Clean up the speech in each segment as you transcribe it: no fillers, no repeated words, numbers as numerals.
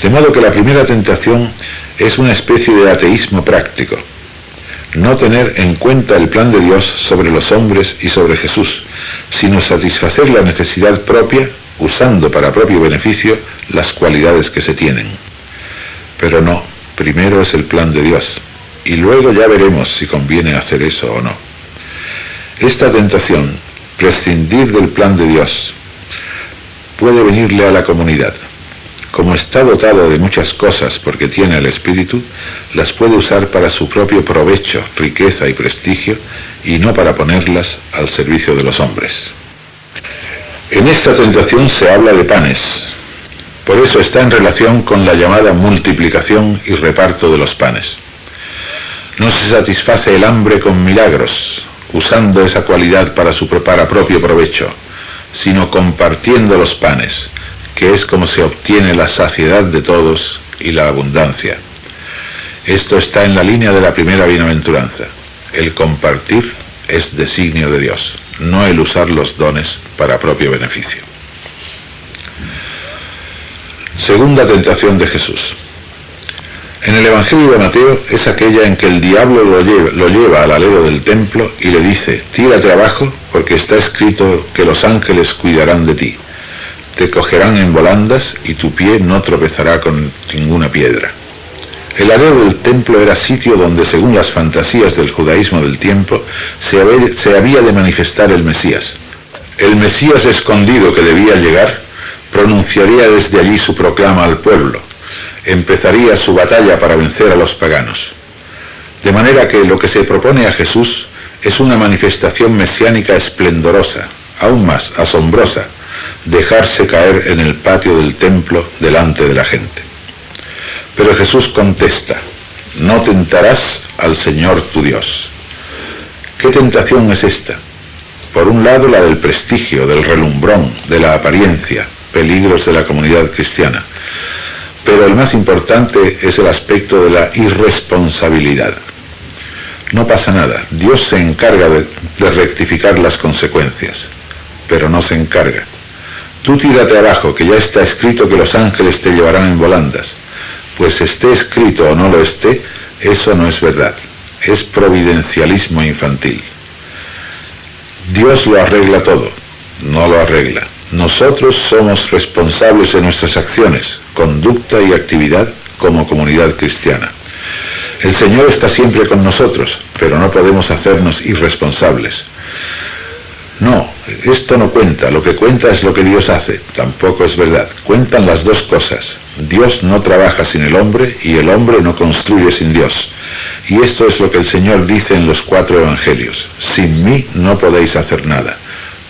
De modo que la primera tentación es una especie de ateísmo práctico. No tener en cuenta el plan de Dios sobre los hombres y sobre Jesús, sino satisfacer la necesidad propia, usando para propio beneficio las cualidades que se tienen. Pero no, primero es el plan de Dios, y luego ya veremos si conviene hacer eso o no. Esta tentación, prescindir del plan de Dios, puede venirle a la comunidad. Como está dotado de muchas cosas porque tiene el Espíritu, las puede usar para su propio provecho, riqueza y prestigio, y no para ponerlas al servicio de los hombres. En esta tentación se habla de panes. Por eso está en relación con la llamada multiplicación y reparto de los panes. No se satisface el hambre con milagros, usando esa cualidad para propio provecho, sino compartiendo los panes, que es como se obtiene la saciedad de todos y la abundancia. Esto está en la línea de la primera bienaventuranza. El compartir es designio de Dios, no el usar los dones para propio beneficio. Segunda tentación de Jesús. En el Evangelio de Mateo es aquella en que el diablo lo lleva al alero del templo y le dice: tírate abajo, porque está escrito que los ángeles cuidarán de ti. Te cogerán en volandas y tu pie no tropezará con ninguna piedra. El alero del templo era sitio donde, según las fantasías del judaísmo del tiempo, se había de manifestar el Mesías. El Mesías escondido que debía llegar pronunciaría desde allí su proclama al pueblo. Empezaría su batalla para vencer a los paganos. De manera que lo que se propone a Jesús es una manifestación mesiánica esplendorosa, aún más asombrosa: dejarse caer en el patio del templo delante de la gente. Pero Jesús contesta: no tentarás al Señor tu Dios. ¿Qué tentación es esta? Por un lado, la del prestigio, del relumbrón, de la apariencia, peligros de la comunidad cristiana. Pero el más importante es el aspecto de la irresponsabilidad. No pasa nada, Dios se encarga de rectificar las consecuencias, pero no se encarga. Tú tírate abajo, que ya está escrito que los ángeles te llevarán en volandas. Pues esté escrito o no lo esté, eso no es verdad, es providencialismo infantil. Dios lo arregla todo, no lo arregla. Nosotros somos responsables de nuestras acciones, conducta y actividad como comunidad cristiana. El Señor está siempre con nosotros, pero no podemos hacernos irresponsables. No, esto no cuenta, lo que cuenta es lo que Dios hace, tampoco es verdad. Cuentan las dos cosas. Dios no trabaja sin el hombre y el hombre no construye sin Dios. Y esto es lo que el Señor dice en los 4 evangelios: sin mí no podéis hacer nada.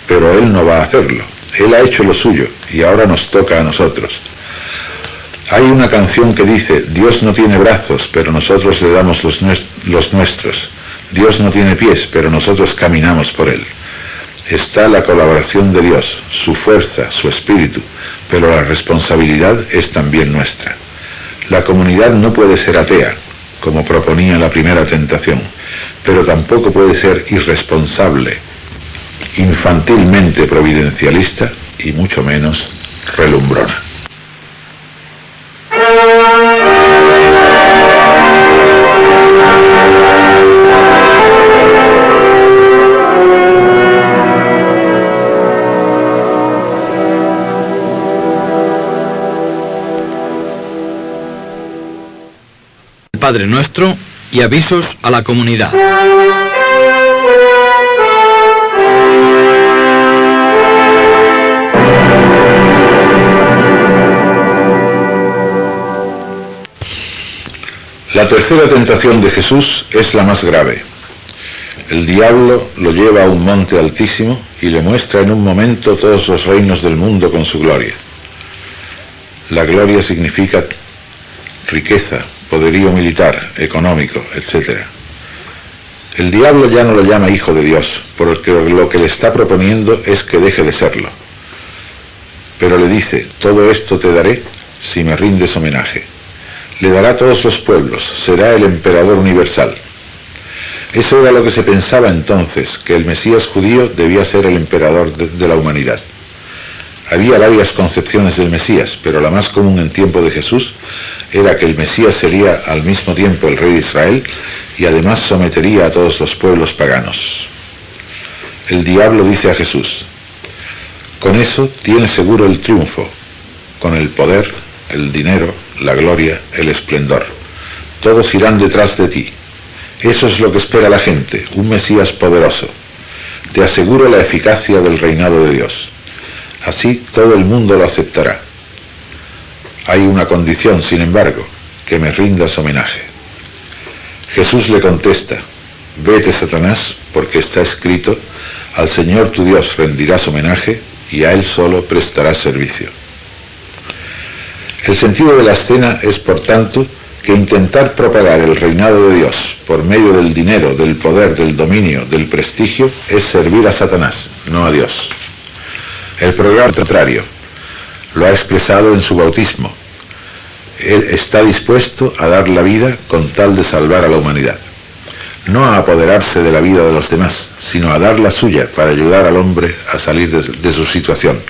Pero Él no va a hacerlo. Él ha hecho lo suyo y ahora nos toca a nosotros. Hay una canción que dice: Dios no tiene brazos, pero nosotros le damos los nuestros. Dios no tiene pies, pero nosotros caminamos por Él. Está la colaboración de Dios, su fuerza, su espíritu, pero la responsabilidad es también nuestra. La comunidad no puede ser atea, como proponía la primera tentación, pero tampoco puede ser irresponsable, infantilmente providencialista y mucho menos relumbrona. Padre Nuestro y avisos a la comunidad. La tercera tentación de Jesús es la más grave. El diablo lo lleva a un monte altísimo y le muestra en un momento todos los reinos del mundo con su gloria. La gloria significa riqueza, poderío militar, económico, etc. El diablo ya no lo llama hijo de Dios, porque lo que le está proponiendo es que deje de serlo. Pero le dice: todo esto te daré si me rindes homenaje. Le dará a todos los pueblos, será el emperador universal. Eso era lo que se pensaba entonces, que el Mesías judío debía ser el emperador de la humanidad. Había varias concepciones del Mesías, pero la más común en tiempo de Jesús era que el Mesías sería al mismo tiempo el rey de Israel y además sometería a todos los pueblos paganos. El diablo dice a Jesús: con eso tienes seguro el triunfo, con el poder, el dinero, la gloria, el esplendor. Todos irán detrás de ti. Eso es lo que espera la gente, un Mesías poderoso. Te aseguro la eficacia del reinado de Dios. Así todo el mundo lo aceptará. Hay una condición, sin embargo, que me rindas homenaje. Jesús le contesta: vete, Satanás, porque está escrito: al Señor tu Dios rendirás homenaje y a Él solo prestarás servicio. El sentido de la escena es, por tanto, que intentar propagar el reinado de Dios por medio del dinero, del poder, del dominio, del prestigio, es servir a Satanás, no a Dios. El programa contrario lo ha expresado en su bautismo. Él está dispuesto a dar la vida con tal de salvar a la humanidad. No a apoderarse de la vida de los demás, sino a dar la suya para ayudar al hombre a salir de su situación.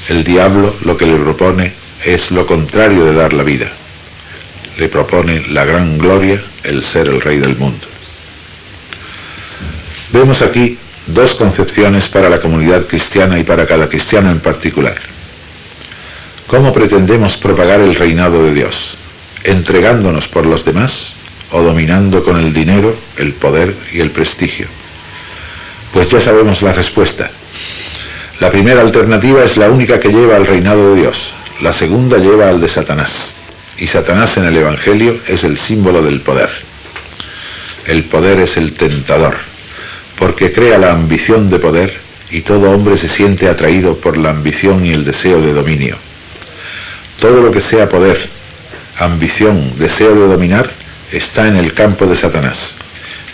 El diablo lo que le propone es lo contrario de dar la vida. Le propone la gran gloria, el ser el rey del mundo. Vemos aquí dos concepciones para la comunidad cristiana y para cada cristiano en particular. ¿Cómo pretendemos propagar el reinado de Dios? ¿Entregándonos por los demás o dominando con el dinero, el poder y el prestigio? Pues ya sabemos la respuesta. La primera alternativa es la única que lleva al reinado de Dios. La segunda lleva al de Satanás. Y Satanás en el Evangelio es el símbolo del poder. El poder es el tentador, porque crea la ambición de poder y todo hombre se siente atraído por la ambición y el deseo de dominio. Todo lo que sea poder, ambición, deseo de dominar, está en el campo de Satanás,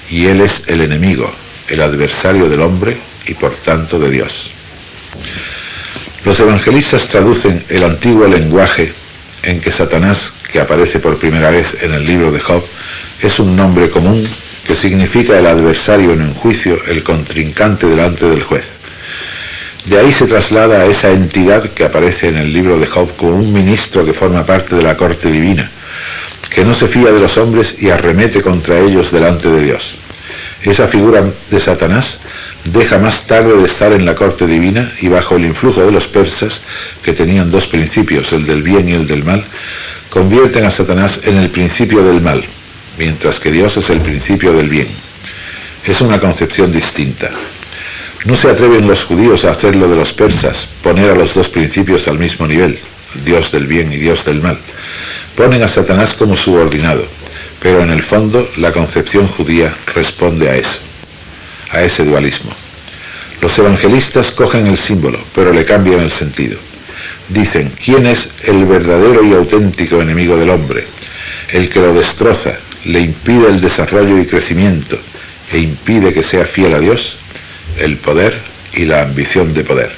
y él es el enemigo, el adversario del hombre y por tanto de Dios. Los evangelistas traducen el antiguo lenguaje en que Satanás, que aparece por primera vez en el libro de Job, es un nombre común que significa el adversario en un juicio, el contrincante delante del juez. De ahí se traslada a esa entidad que aparece en el libro de Job como un ministro que forma parte de la corte divina, que no se fía de los hombres y arremete contra ellos delante de Dios. Esa figura de Satanás deja más tarde de estar en la corte divina y bajo el influjo de los persas, que tenían dos principios, el del bien y el del mal, convierten a Satanás en el principio del mal, mientras que Dios es el principio del bien. Es una concepción distinta. No se atreven los judíos a hacer lo de los persas, poner a los dos principios al mismo nivel, Dios del bien y Dios del mal. Ponen a Satanás como subordinado, pero en el fondo la concepción judía responde a eso, a ese dualismo. Los evangelistas cogen el símbolo, pero le cambian el sentido. Dicen: ¿quién es el verdadero y auténtico enemigo del hombre? El que lo destroza, le impide el desarrollo y crecimiento, e impide que sea fiel a Dios, el poder y la ambición de poder.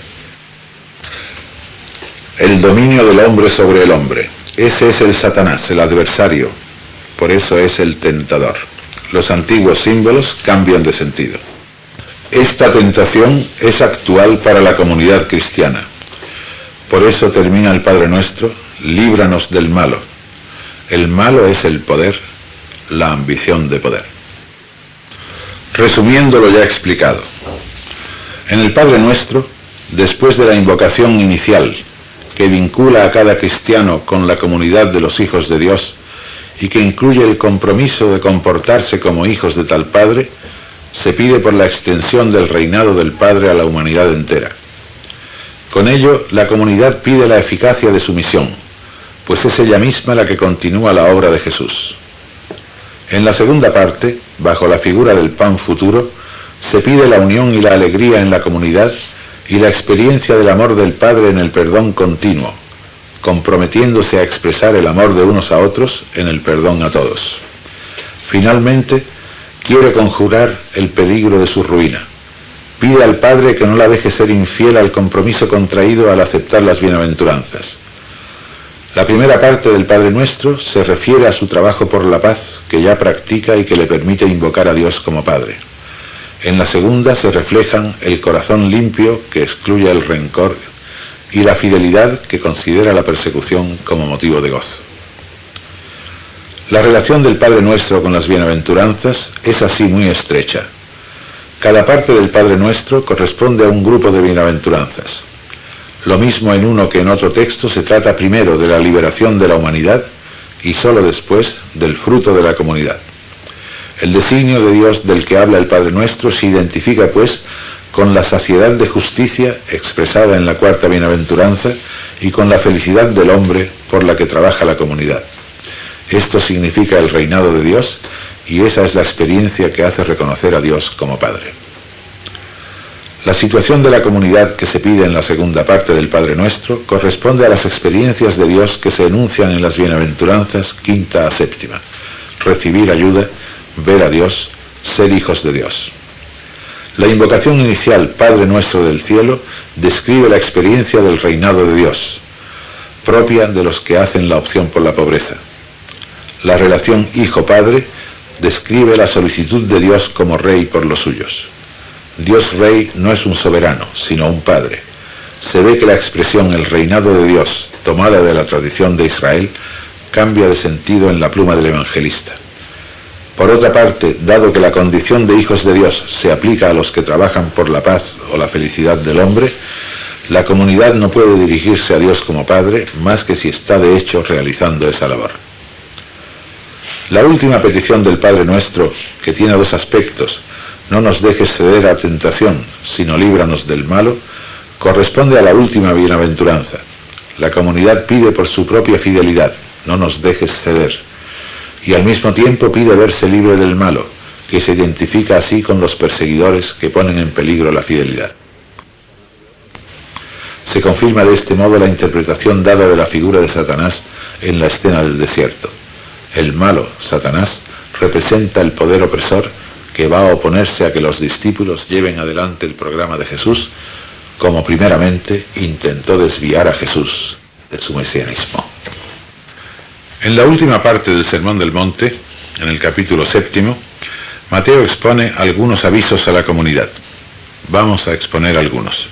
El dominio del hombre sobre el hombre. Ese es el Satanás, el adversario. Por eso es el tentador. Los antiguos símbolos cambian de sentido. Esta tentación es actual para la comunidad cristiana. Por eso termina el Padre Nuestro: líbranos del malo. El malo es el poder, la ambición de poder. Resumiendo lo ya explicado, en el Padre Nuestro, después de la invocación inicial, que vincula a cada cristiano con la comunidad de los hijos de Dios y que incluye el compromiso de comportarse como hijos de tal Padre, se pide por la extensión del reinado del Padre a la humanidad entera. Con ello, la comunidad pide la eficacia de su misión, pues es ella misma la que continúa la obra de Jesús. En la segunda parte, bajo la figura del pan futuro, se pide la unión y la alegría en la comunidad y la experiencia del amor del Padre en el perdón continuo, comprometiéndose a expresar el amor de unos a otros en el perdón a todos. Finalmente, quiere conjurar el peligro de su ruina. Pide al Padre que no la deje ser infiel al compromiso contraído al aceptar las bienaventuranzas. La primera parte del Padre Nuestro se refiere a su trabajo por la paz que ya practica y que le permite invocar a Dios como Padre. En la segunda se reflejan el corazón limpio que excluye el rencor y la fidelidad que considera la persecución como motivo de gozo. La relación del Padre Nuestro con las bienaventuranzas es así muy estrecha. Cada parte del Padre Nuestro corresponde a un grupo de bienaventuranzas. Lo mismo en uno que en otro texto se trata primero de la liberación de la humanidad y sólo después del fruto de la comunidad. El designio de Dios del que habla el Padre Nuestro se identifica, pues, con la saciedad de justicia expresada en la cuarta bienaventuranza y con la felicidad del hombre por la que trabaja la comunidad. Esto significa el reinado de Dios y esa es la experiencia que hace reconocer a Dios como Padre. La situación de la comunidad que se pide en la segunda parte del Padre Nuestro corresponde a las experiencias de Dios que se enuncian en las bienaventuranzas quinta a séptima: recibir ayuda, ver a Dios, ser hijos de Dios. La invocación inicial, Padre Nuestro del cielo, describe la experiencia del reinado de Dios, propia de los que hacen la opción por la pobreza. La relación Hijo-Padre describe la solicitud de Dios como Rey por los suyos. Dios Rey no es un soberano, sino un Padre. Se ve que la expresión el reinado de Dios, tomada de la tradición de Israel, cambia de sentido en la pluma del evangelista. Por otra parte, dado que la condición de hijos de Dios se aplica a los que trabajan por la paz o la felicidad del hombre, la comunidad no puede dirigirse a Dios como Padre más que si está de hecho realizando esa labor. La última petición del Padre Nuestro, que tiene dos aspectos: no nos dejes ceder a tentación, sino líbranos del malo, corresponde a la última bienaventuranza. La comunidad pide por su propia fidelidad: no nos dejes ceder. Y al mismo tiempo pide verse libre del malo, que se identifica así con los perseguidores que ponen en peligro la fidelidad. Se confirma de este modo la interpretación dada de la figura de Satanás en la escena del desierto. El malo, Satanás, representa el poder opresor que va a oponerse a que los discípulos lleven adelante el programa de Jesús, como primeramente intentó desviar a Jesús de su mesianismo. En la última parte del Sermón del Monte, en el capítulo 7, Mateo expone algunos avisos a la comunidad. Vamos a exponer algunos.